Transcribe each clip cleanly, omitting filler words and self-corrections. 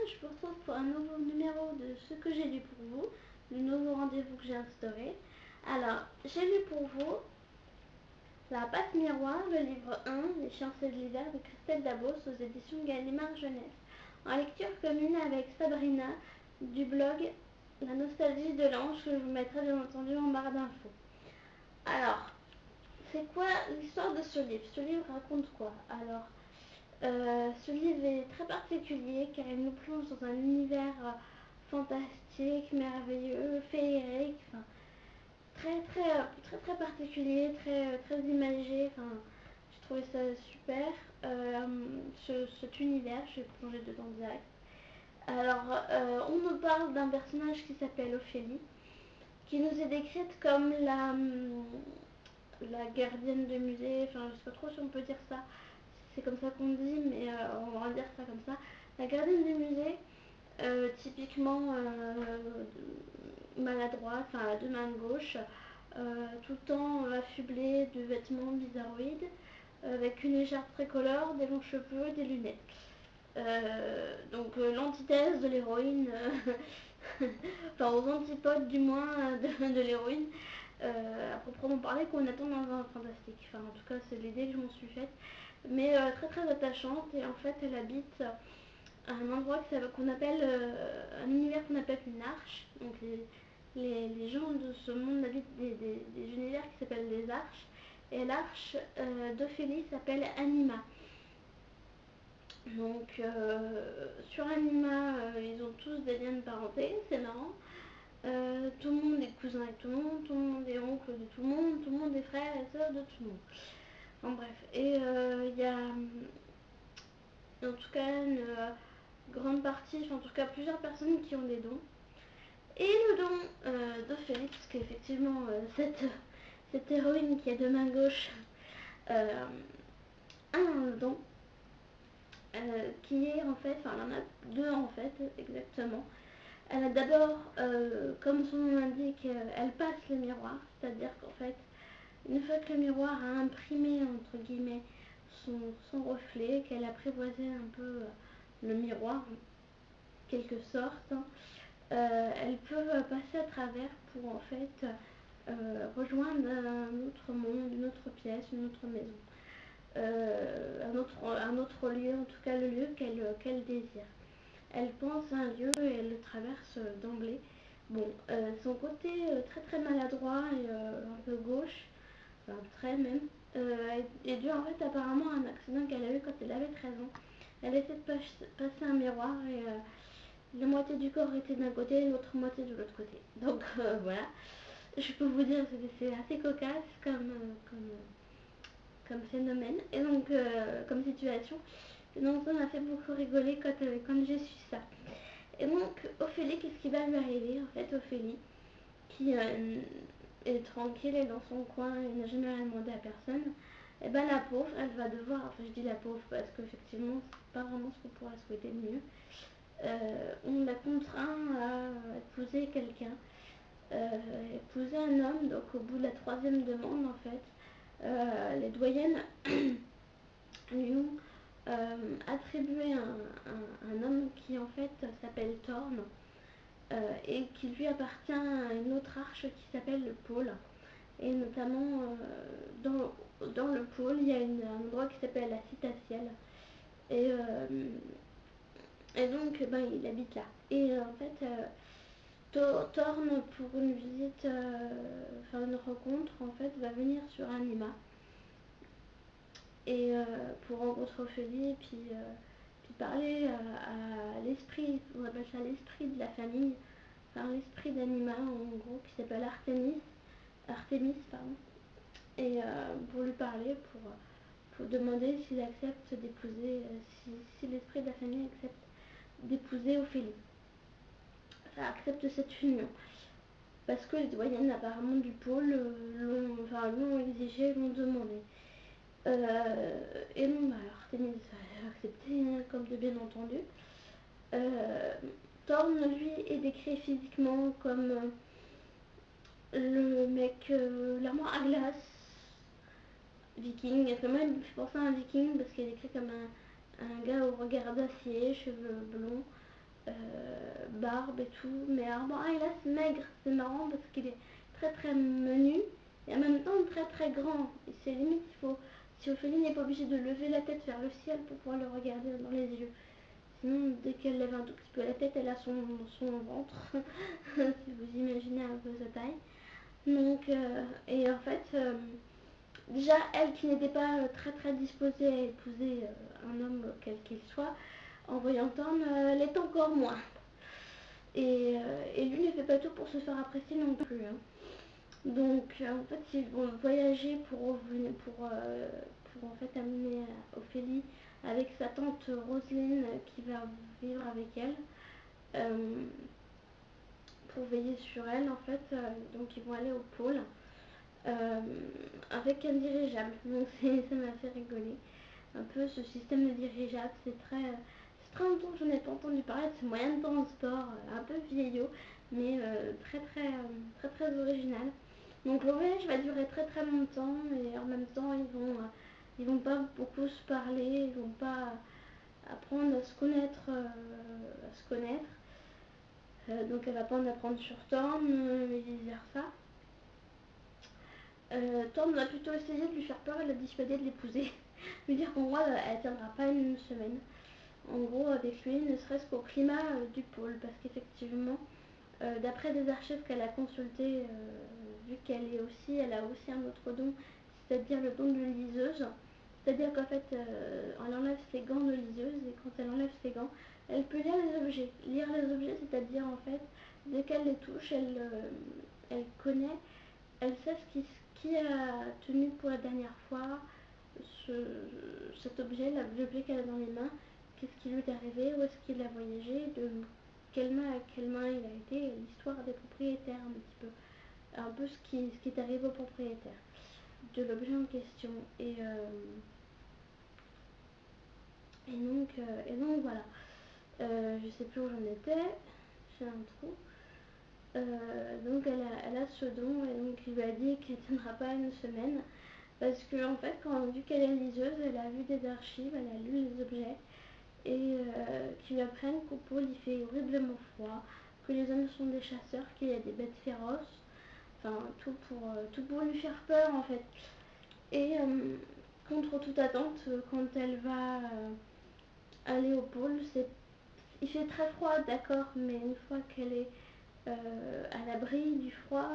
je vous retrouve pour un nouveau numéro de ce que j'ai lu pour vous, le nouveau rendez-vous que j'ai instauré. Alors, j'ai lu pour vous La passe miroir, le livre 1, Les fiancées de l'hiver de Christelle Dabos aux éditions Gallimard Jeunesse. En lecture commune avec Sabrina du blog La nostalgie de l'ange que je vous mettrai bien entendu en barre d'infos. Alors, c'est quoi l'histoire de ce livre? Ce livre raconte quoi? Alors, ce livre est très particulier car il nous plonge dans un univers fantastique, merveilleux, féerique, enfin, très particulier, très imagé. Enfin, j'ai trouvé ça super. Cet univers, je vais plonger dedans direct. Alors, on nous parle d'un personnage qui s'appelle Ophélie, qui nous est décrite comme la gardienne de musée. Enfin, je sais pas trop si on peut dire ça. C'est comme ça qu'on dit, mais on va dire ça comme ça. La gardienne du musée, typiquement maladroite, enfin à deux mains gauches, tout le temps affublée de vêtements bizarroïdes, avec une écharpe tricolore, des longs cheveux, des lunettes. Donc l'antithèse de l'héroïne, enfin aux antipodes du moins de l'héroïne, à proprement parler qu'on attend dans un fantastique. Enfin en tout cas c'est l'idée que je m'en suis faite, mais très attachante. Et en fait elle habite à un endroit qu'on appelle un univers qu'on appelle une arche. Donc les gens de ce monde habitent des univers qui s'appellent des arches. Et l'arche d'Ophélie s'appelle Anima. Donc sur Anima, ils ont tous des liens de parenté, c'est marrant. Tout le monde est cousin avec tout le monde est oncle de tout le monde est frère et sœur de tout le monde. En bref, et il y a en tout cas une grande partie, enfin en tout cas plusieurs personnes qui ont des dons. Et le don d'Ophélie, parce qu'effectivement cette héroïne qui a deux mains gauches a un don qui est en fait, enfin elle en a deux en fait exactement. Elle a d'abord, comme son nom l'indique, elle passe le miroir, c'est-à-dire qu'en fait, une fois que le miroir a imprimé entre guillemets son reflet, qu'elle a apprivoisé un peu le miroir en quelque sorte, hein, elle peut passer à travers pour en fait rejoindre un autre monde, une autre pièce, une autre maison, un autre lieu, en tout cas le lieu qu'elle désire. Elle pense à un lieu et elle le traverse d'emblée. Bon, son côté très maladroit et un peu gauche, enfin très même, est dû en fait apparemment à un accident qu'elle a eu quand elle avait 13 ans. Elle essaie de passer un miroir et la moitié du corps était d'un côté et l'autre moitié de l'autre côté. Donc voilà, je peux vous dire que c'est assez cocasse comme phénomène et donc comme situation. Et donc ça m'a fait beaucoup rigoler quand j'ai su ça. Et donc Ophélie, qu'est-ce qui va lui arriver en fait? Ophélie, qui est tranquille et dans son coin et n'a jamais rien demandé à personne, et ben la pauvre, elle va devoir, enfin je dis la pauvre parce qu'effectivement c'est pas vraiment ce qu'on pourrait souhaiter de mieux, on la contraint à épouser quelqu'un, épouser un homme. Donc au bout de la troisième demande en fait, les doyennes lui ont attribué un homme qui en fait s'appelle Thorn, et qui lui appartient à une autre arche qui s'appelle le pôle. Et notamment dans le pôle, il y a un endroit qui s'appelle la citatielle. Et, et donc ben, il habite là. Et en fait, Thorn, pour une visite, enfin une rencontre, en fait, va venir sur Anima. Et pour rencontrer Ophélie, et puis parler à l'esprit, on appelle ça l'esprit de la famille, enfin l'esprit d'Anima en gros, qui s'appelle Artémis, pardon. Et pour lui parler, pour demander s'il accepte d'épouser, si l'esprit de la famille accepte d'épouser Ophélie, enfin accepte cette union. Parce que les doyennes apparemment du pôle l'ont exigé, l'ont demandé. Et bon, bah, Artémis a accepté, hein, comme de bien entendu. Thorn, lui, est décrit physiquement comme le mec, l'armoire à glace, viking. Enfin, moi, il me fait penser à un viking parce qu'il est décrit comme un gars au regard d'acier, cheveux blonds, barbe et tout, mais alors bon, il est maigre, c'est marrant parce qu'il est très très menu et en même temps très très grand. Et c'est limite, si Ophélie n'est pas obligée de lever la tête vers le ciel pour pouvoir le regarder dans les yeux. Sinon, dès qu'elle lève un tout petit peu la tête, elle a son ventre, si vous imaginez un peu sa taille. Donc, et en fait, déjà, elle qui n'était pas très très disposée à épouser un homme quel qu'il soit, en voyant Thorne, l'est encore moins. Et lui ne fait pas tout pour se faire apprécier non plus. Hein. Donc en fait ils vont voyager pour en fait amener Ophélie avec sa tante Roselyne qui va vivre avec elle pour veiller sur elle en fait. Donc ils vont aller au pôle avec un dirigeable. Donc ça m'a fait rigoler. Un peu ce système de dirigeable, c'est très longtemps que je n'ai pas entendu parler de ce moyen de transport, un peu vieillot, mais très original. Donc le voyage va durer très très longtemps et en même temps ils vont pas beaucoup se parler, ils vont pas apprendre à se connaître, donc elle va pas en apprendre sur Thorne et vice versa. Thorne va plutôt essayer de lui faire peur et la dissuader de l'épouser. Lui dire qu'en gros elle tiendra pas une semaine. En gros avec lui, ne serait-ce qu'au climat du pôle, parce qu'effectivement, d'après des archives qu'elle a consultées, vu elle a aussi un autre don, c'est-à-dire le don de liseuse. C'est-à-dire qu'en fait, elle enlève ses gants de liseuse et quand elle enlève ses gants, elle peut lire les objets. Lire les objets, c'est-à-dire en fait, dès qu'elle les touche, elle connaît, elle sait qui a tenu pour la dernière fois ce, cet objet, l'objet qu'elle a dans les mains, qu'est-ce qui lui est arrivé, où est-ce qu'il a voyagé, de quelle main à quelle main il a été, l'histoire des propriétaires un petit peu. Un peu ce qui est arrivé au propriétaire de l'objet en question. Et donc voilà. Je sais plus où j'en étais. J'ai un trou. Donc elle a ce don et donc il lui a dit qu'elle ne tiendra pas une semaine. Parce que en fait, vu qu'elle est liseuse, elle a vu des archives, elle a lu les objets et qui lui apprennent qu'au pôle il fait horriblement froid, que les hommes sont des chasseurs, qu'il y a des bêtes féroces, enfin tout pour lui faire peur en fait. Et contre toute attente, quand elle va aller au pôle, il fait très froid, d'accord, mais une fois qu'elle est à l'abri du froid,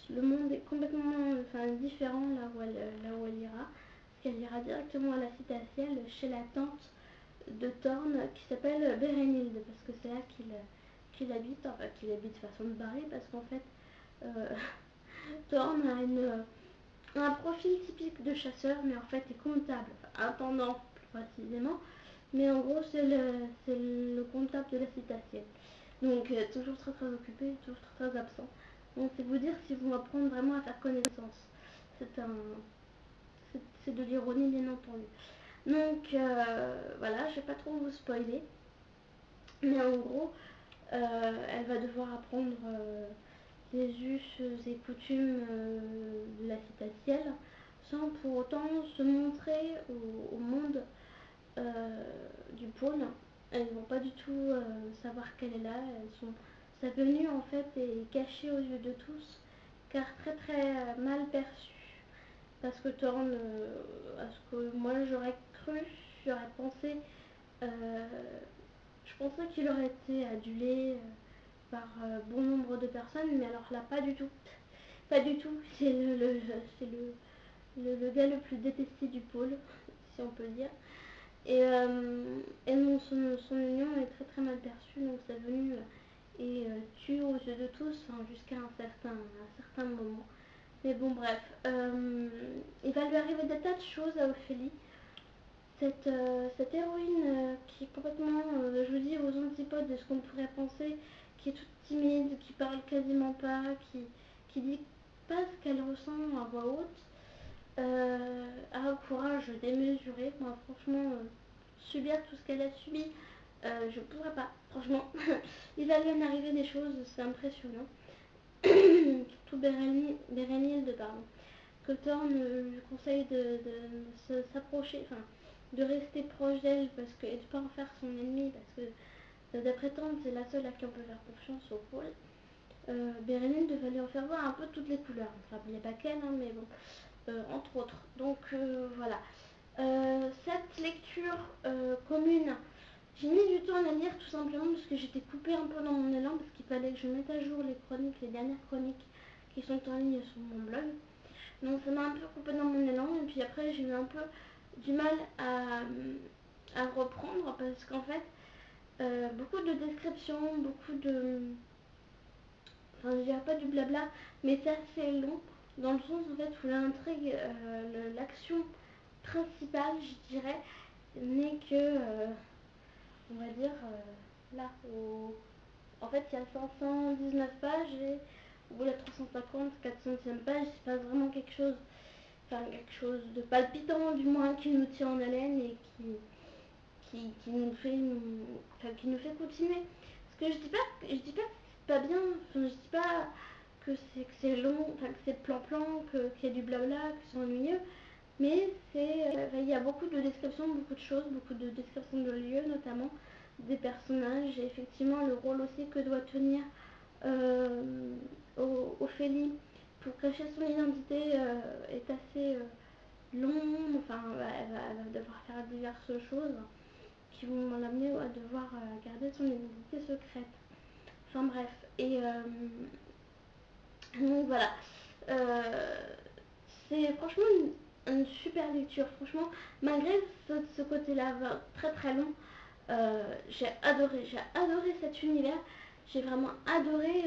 le monde est complètement différent là où elle ira. Parce qu'elle ira directement à la citatielle chez la tante de Thorne qui s'appelle Bérénilde, parce que c'est là qu'il habite, enfin qu'il habite façon de barrer, parce qu'en fait euh, Thorne a un profil typique de chasseur, mais en fait est comptable, enfin, intendant plus précisément, mais en gros c'est le comptable de la citatielle. Donc toujours très occupé, toujours très absent. Donc c'est vous dire s'ils vont apprendre vraiment à faire connaissance. C'est un, c'est de l'ironie bien entendu. Donc voilà, je vais pas trop vous spoiler, mais en gros, elle va devoir apprendre les us et coutumes de la citatielle sans pour autant se montrer au monde du pôle. Elles vont pas du tout savoir qu'elle est là. Sa venue en fait est cachée aux yeux de tous, car très mal perçue. Parce que Thorne, à ce que moi j'aurais pensé, euh, je pensais qu'il aurait été adulé par bon nombre de personnes, mais alors là pas du tout. Pas du tout. C'est le gars le plus détesté du pôle, si on peut dire. Et non, son union est très mal perçue, donc sa venue est tue aux yeux de tous jusqu'à un certain moment. Mais bon, bref, il va lui arriver des tas de choses à Ophélie. Cette héroïne qui est complètement, je vous dis, aux antipodes de ce qu'on pourrait penser, qui est toute timide, qui parle quasiment pas, qui dit pas ce qu'elle ressent à voix haute, a un courage démesuré. Moi, franchement, subir tout ce qu'elle a subi, je ne pourrais pas. Franchement, il va lui en arriver des choses, c'est impressionnant. Surtout Bérénilde, pardon. Que Thorne lui conseille de s'approcher, enfin, de rester proche d'elle parce que, et de pas en faire son ennemi parce que d'après Tante c'est la seule à qui on peut faire confiance au pôle. Bérénice devait lui en faire voir un peu toutes les couleurs. Enfin, il n'y a pas qu'elle, hein, mais bon, entre autres. Donc voilà. Cette lecture commune, j'ai mis du temps à la lire tout simplement parce que j'étais coupée un peu dans mon élan parce qu'il fallait que je mette à jour les chroniques, les dernières chroniques qui sont en ligne sur mon blog. Donc ça m'a un peu coupée dans mon élan et puis après j'ai eu un peu du mal à reprendre parce qu'en fait beaucoup de descriptions, beaucoup de... Enfin je dirais pas du blabla, mais c'est assez long dans le sens en fait où l'intrigue, l'action principale je dirais n'est que, on va dire, là, en fait il y a 519 pages et au bout de la 350, 400e page, il se passe vraiment quelque chose de palpitant du moins qui nous tient en haleine et qui nous fait qui nous fait continuer. Parce que je dis pas que c'est pas bien, enfin, je dis pas que c'est long, enfin que c'est plan-plan, qu'il y a du blabla, que c'est ennuyeux, mais il y a beaucoup de descriptions, beaucoup de choses, beaucoup de descriptions de lieux notamment, des personnages et effectivement le rôle aussi que doit tenir Ophélie pour cacher son identité est assez long, enfin elle va devoir faire diverses choses qui vont l'amener à devoir garder son identité secrète. Enfin bref, et donc voilà. Euh, c'est franchement une super lecture. Franchement, malgré ce côté-là très très long, j'ai adoré cet univers. J'ai vraiment adoré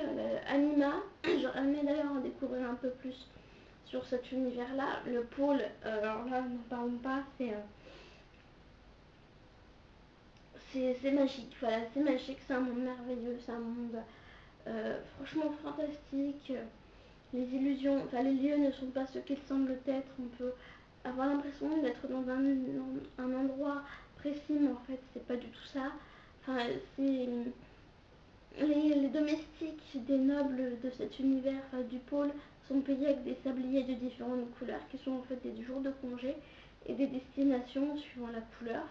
Anima. J'aurais aimé d'ailleurs en découvrir un peu plus sur cet univers-là. Le pôle, alors là, n'en parlons pas, c'est magique. Voilà, c'est magique, c'est un monde merveilleux, c'est un monde franchement fantastique. Les illusions, enfin les lieux ne sont pas ce qu'ils semblent être. On peut avoir l'impression d'être dans un endroit précis, mais en fait c'est pas du tout ça. Enfin, c'est les domestiques des nobles de cet univers, enfin, du pôle, sont payés avec des sabliers de différentes couleurs qui sont en fait des jours de congé et des destinations suivant la couleur.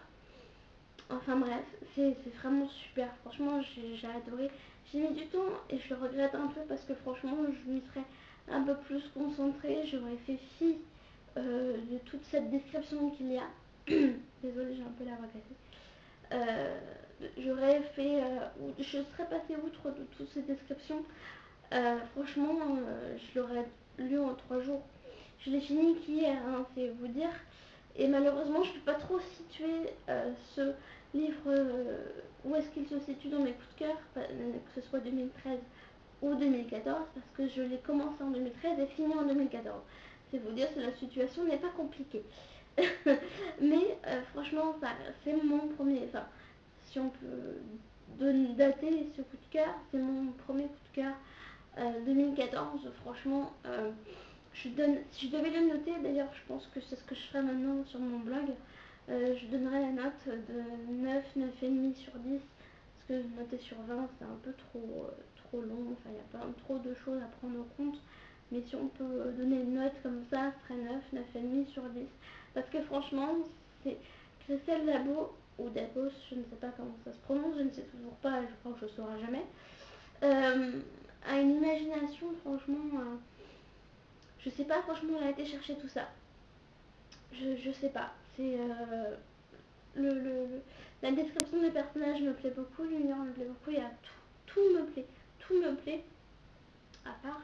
Enfin bref, c'est vraiment super. Franchement, j'ai adoré. J'ai mis du temps et je le regrette un peu parce que franchement, je me serais un peu plus concentrée. J'aurais fait fi de toute cette description qu'il y a. Désolée, j'ai un peu la voix cassée. J'aurais fait... je serais passée outre de toutes ces descriptions. Franchement, je l'aurais lu en 3 jours. Je l'ai fini qu'hier, hein, c'est vous dire. Et malheureusement, je ne peux pas trop situer ce livre, où est-ce qu'il se situe dans mes coups de cœur, que ce soit 2013 ou 2014, parce que je l'ai commencé en 2013 et fini en 2014. C'est vous dire si la situation n'est pas compliquée. Mais franchement, c'est mon premier, enfin, si on peut dater ce coup de cœur, c'est mon premier coup de cœur 2014. Franchement, si je devais le noter, d'ailleurs, je pense que c'est ce que je ferai maintenant sur mon blog. Je donnerais la note de 9, 9,5 sur 10. Parce que noter sur 20, c'est un peu trop long. Enfin, il y a pas trop de choses à prendre en compte. Mais si on peut donner une note comme ça, ce serait 9, 9,5 sur 10. Parce que franchement, c'est Christelle Dabo, ou Dabos, je ne sais pas comment ça se prononce, je ne sais toujours pas, je crois que je ne saurai jamais, a une imagination, franchement, je sais pas, franchement, elle a été chercher tout ça. Je sais pas. C'est le, le- la description des personnages me plaît beaucoup, l'univers me plaît beaucoup, il y a tout me plaît, à part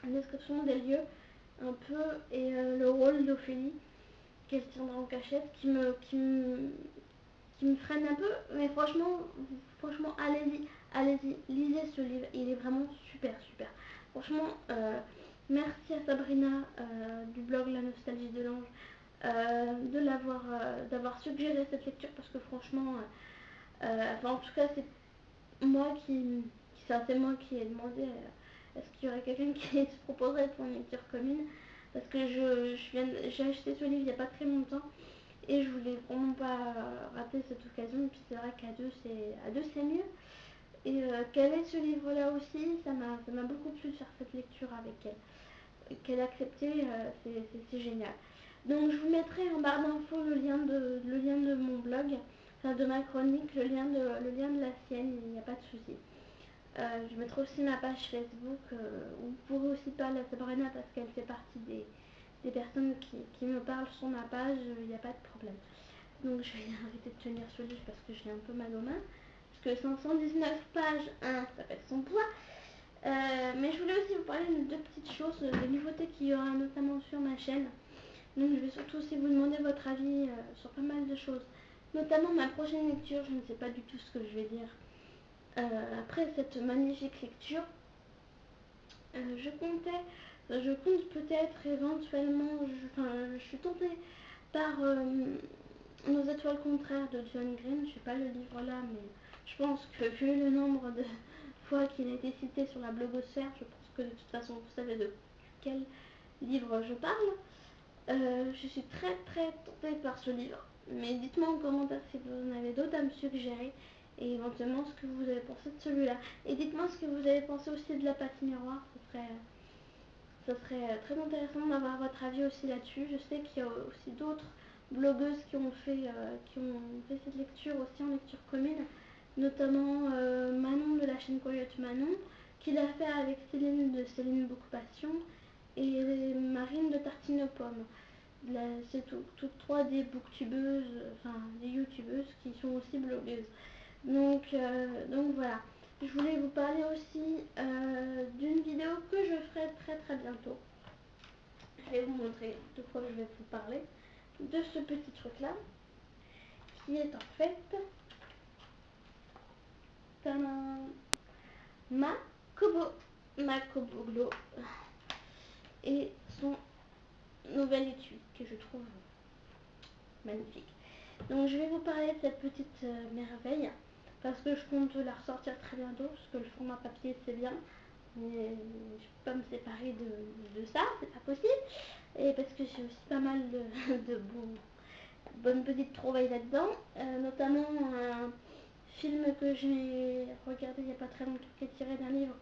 la description des lieux un peu et le rôle d'Ophélie qu'elle tiendra en cachette qui me freine un peu, mais franchement, allez-y, lisez ce livre, il est vraiment super. Franchement, merci à Sabrina du blog La Nostalgie de l'Ange d'avoir suggéré cette lecture parce que franchement, enfin en tout cas c'est moi c'est moi qui ai demandé est-ce qu'il y aurait quelqu'un qui se proposerait pour une lecture commune parce que j'ai acheté ce livre il n'y a pas très longtemps et je voulais vraiment pas rater cette occasion. Et puis c'est vrai à deux c'est mieux. Et qu'elle ait ce livre-là aussi, ça beaucoup plu de faire cette lecture avec elle. Qu'elle a accepté, c'est génial. Donc je vous mettrai en barre d'infos le lien de mon blog, enfin de ma chronique, le lien de la sienne, il n'y a pas de souci. Je mettrai aussi ma page Facebook, où vous pourrez aussi parler à Sabrina parce qu'elle fait partie des personnes qui me parlent sur ma page, il n'y a pas de problème. Donc je vais arrêter de tenir ce livre parce que j'ai un peu mal aux mains. Parce que 519 pages, hein, ça fait son poids. Mais je voulais aussi vous parler de deux petites choses, de nouveautés qu'il y aura notamment sur ma chaîne. Donc je vais surtout aussi vous demander votre avis sur pas mal de choses. Notamment ma prochaine lecture, je ne sais pas du tout ce que je vais dire. Après cette magnifique lecture, je compte peut-être éventuellement, je suis tentée par Nos étoiles contraires de John Green. Je n'ai pas le livre là, mais je pense que vu le nombre de fois qu'il a été cité sur la blogosphère, je pense que de toute façon vous savez de quel livre je parle. Je suis très tentée par ce livre, mais dites-moi en commentaire si vous en avez d'autres à me suggérer et éventuellement ce que vous avez pensé de celui-là. Et dites-moi ce que vous avez pensé aussi de La Pâte Miroir, ça serait très intéressant d'avoir votre avis aussi là-dessus. Je sais qu'il y a aussi d'autres blogueuses qui ont fait cette lecture aussi en lecture commune, notamment Manon de la chaîne Coyote Manon, qui l'a fait avec Céline de Céline Beaucoup Passion et Marine de Tartine aux Pommes. C'est toutes trois des booktubeuses, enfin des youtubeuses qui sont aussi blogueuses. Donc voilà. Je voulais vous parler aussi d'une vidéo que je ferai très bientôt. Je vais vous montrer de quoi je vais vous parler. De ce petit truc là, qui est en fait ma Koboglo et son nouvel étui que je trouve magnifique. Donc je vais vous parler de cette petite merveille parce que je compte la ressortir très bientôt parce que le format papier c'est bien, mais je peux pas me séparer de ça, c'est pas possible. Et parce que j'ai aussi pas mal de bonnes petites trouvailles là-dedans, notamment un film que j'ai regardé il n'y a pas très longtemps qui est tiré d'un livre.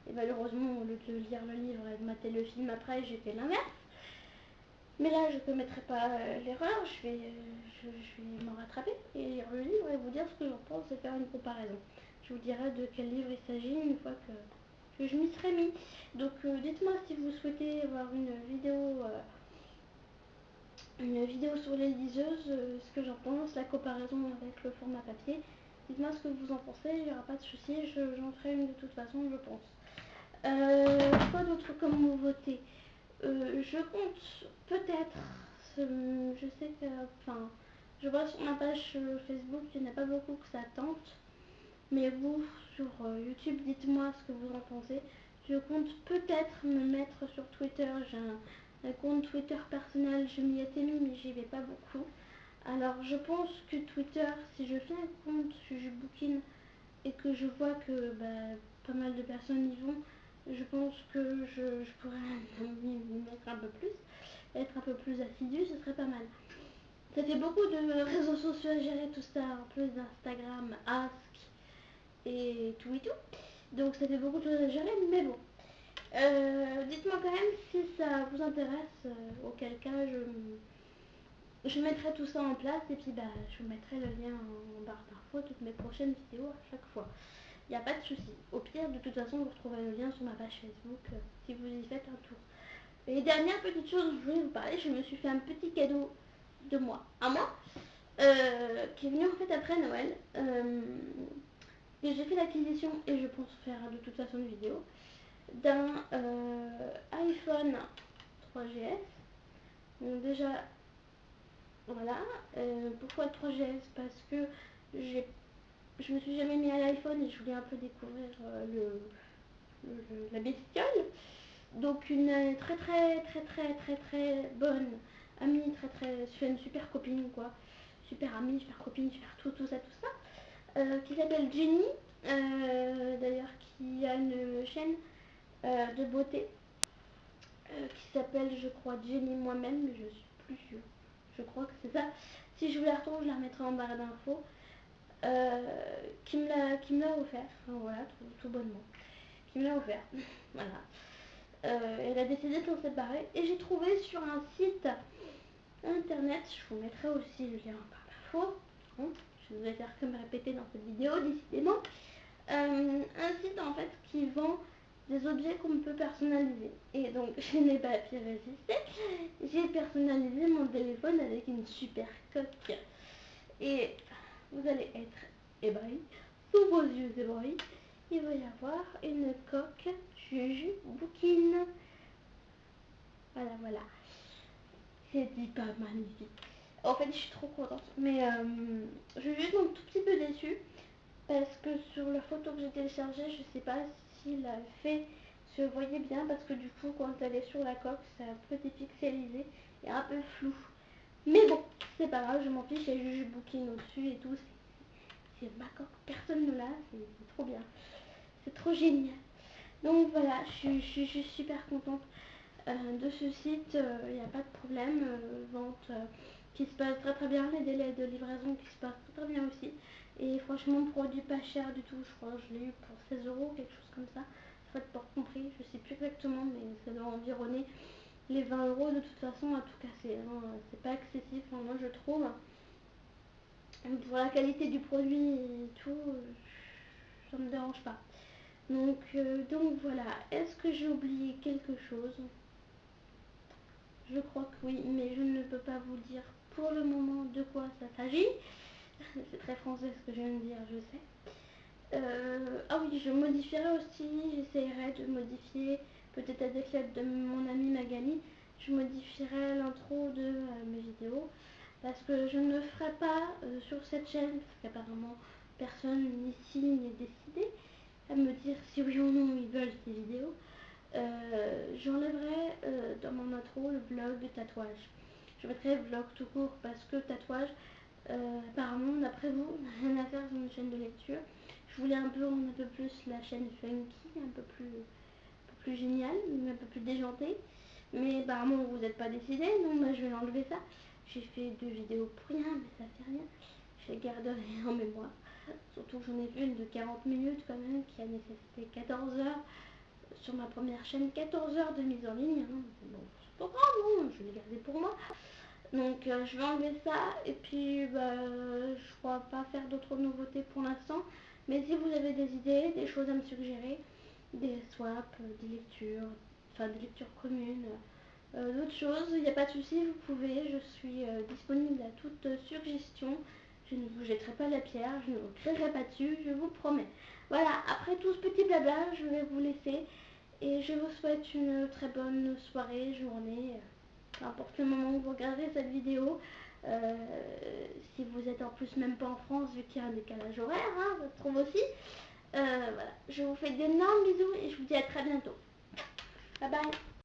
Et malheureusement, au lieu de lire le livre et de mater le film après, j'ai fait l'inverse. Mais là, je ne commettrai pas l'erreur, je vais m'en rattraper et lire le livre et vous dire ce que j'en pense et faire une comparaison. Je vous dirai de quel livre il s'agit une fois que je m'y serai mis. Donc dites-moi si vous souhaitez voir une vidéo sur les liseuses, ce que j'en pense, la comparaison avec le format papier. Dites-moi ce que vous en pensez, il n'y aura pas de souci, j'en ferai une de toute façon, je pense. Quoi d'autre comme nouveauté? Je compte peut-être, je sais que, enfin, je vois sur ma page Facebook qu'il n'y en a pas beaucoup que ça tente, mais vous, sur YouTube, dites-moi ce que vous en pensez. Je compte peut-être me mettre sur Twitter, j'ai un compte Twitter personnel, je m'y étais mis, mais j'y vais pas beaucoup. Alors je pense que Twitter, si je fais un compte, si je bookine et que je vois que pas mal de personnes y vont, je pense que je pourrais m'y mettre un peu plus, être un peu plus assidue, ce serait pas mal. Ça fait beaucoup de réseaux sociaux à gérer tout ça, en plus d'Instagram, Ask et tout et tout. Donc ça fait beaucoup de choses à gérer, mais bon. Dites-moi quand même si ça vous intéresse, auquel cas je mettrai tout ça en place et puis je vous mettrai le lien en barre d'infos, toutes mes prochaines vidéos à chaque fois. Il n'y a pas de souci. Au pire, de toute façon, vous retrouverez le lien sur ma page Facebook si vous y faites un tour. Et dernière petite chose, je voulais vous parler, je me suis fait un petit cadeau de moi, à moi, qui est venu en fait après Noël. Et j'ai fait l'acquisition, et je pense faire de toute façon une vidéo, d'un iPhone 3GS. Donc déjà, voilà. Pourquoi 3GS? Parce que je me suis jamais mis à l'iPhone et je voulais un peu découvrir la bestiole. Donc une très bonne amie, je suis une super copine quoi. Super amie, super copine, super tout ça. Qui s'appelle Jenny, d'ailleurs qui a une chaîne de beauté qui s'appelle je crois Jenny moi-même, mais je suis plus sûre. Je crois que c'est ça. Si je vous la retrouve, je la remettrai en barre d'infos. Qui me l'a offert, enfin, voilà, tout bonnement. Qui me l'a offert, voilà. Elle a décidé de s'en séparer et j'ai trouvé sur un site internet. Je vous mettrai aussi le lien par l'info. Bon, je ne vais faire que me répéter dans cette vidéo, décidément. Un site en fait qui vend des objets qu'on peut personnaliser. Et donc je n'ai pas pu résister. J'ai personnalisé mon téléphone avec une super coque. Et vous allez être ébahis, sous vos yeux ébahis, il va y avoir une coque Juju Bouquine. Voilà, voilà. C'est pas magnifique. En fait, je suis trop contente. Mais je suis juste un tout petit peu déçue. Parce que sur la photo que j'ai téléchargée, je sais pas si la fait se voyait bien. Parce que du coup, quand elle est sur la coque, c'est un peu dépixelisé et un peu flou. Mais bon, c'est pas grave, je m'en fiche. Il y a Juju Booking au-dessus et tout. C'est ma coque, personne ne l'a. C'est trop bien. C'est trop génial. Donc voilà, je suis super contente de ce site. Il n'y a pas de problème. Vente qui se passe très très bien. Les délais de livraison qui se passent très très bien aussi. Et franchement, produit pas cher du tout. Je crois que je l'ai eu pour 16 euros, quelque chose comme ça. Frais de port compris. Je sais plus exactement, mais ça doit environner les 20 euros de toute façon. En tout cas, c'est pas excessif, moi je trouve. Pour la qualité du produit et tout, ça me dérange pas. Donc voilà. Est-ce que j'ai oublié quelque chose? Je crois que oui, mais je ne peux pas vous dire pour le moment de quoi ça s'agit. C'est très français ce que je viens de dire, je sais. Ah oui, je modifierai aussi, j'essaierai de modifier, peut-être avec l'aide de mon ami Magali, je modifierai l'intro de mes vidéos. Parce que je ne ferai pas sur cette chaîne, parce qu'apparemment personne ici n'est décidé à me dire si oui ou non ils veulent ces vidéos. J'enlèverai dans mon intro le vlog tatouage. Je mettrai vlog tout court parce que tatouage, apparemment, d'après vous, n'a rien à faire sur une chaîne de lecture. Je voulais un peu plus la chaîne funky, un peu plus géniale, un peu plus déjantée. Mais apparemment, vous n'êtes pas décidé, donc moi je vais enlever ça. J'ai fait 2 vidéos pour rien, mais ça fait rien. Je les garderai en mémoire. Surtout que j'en ai fait une de 40 minutes quand même, qui a nécessité 14 heures sur ma première chaîne, 14 heures de mise en ligne. Hein. Bon, c'est pas grave, non, je vais les garder pour moi. Donc je vais enlever ça et puis je crois pas faire d'autres nouveautés pour l'instant. Mais si vous avez des idées, des choses à me suggérer, des swaps, des lectures, enfin des lectures communes, d'autres choses, il n'y a pas de souci, vous pouvez, je suis disponible à toute suggestion. Je ne vous jetterai pas la pierre, je ne vous crierai pas dessus, je vous promets. Voilà, après tout ce petit blabla, je vais vous laisser et je vous souhaite une très bonne soirée, journée, peu importe le moment où vous regarderez cette vidéo. Si vous êtes en plus même pas en France, vu qu'il y a un décalage horaire, hein, ça se trouve aussi. Voilà, je vous fais d'énormes bisous et je vous dis à très bientôt. Bye bye.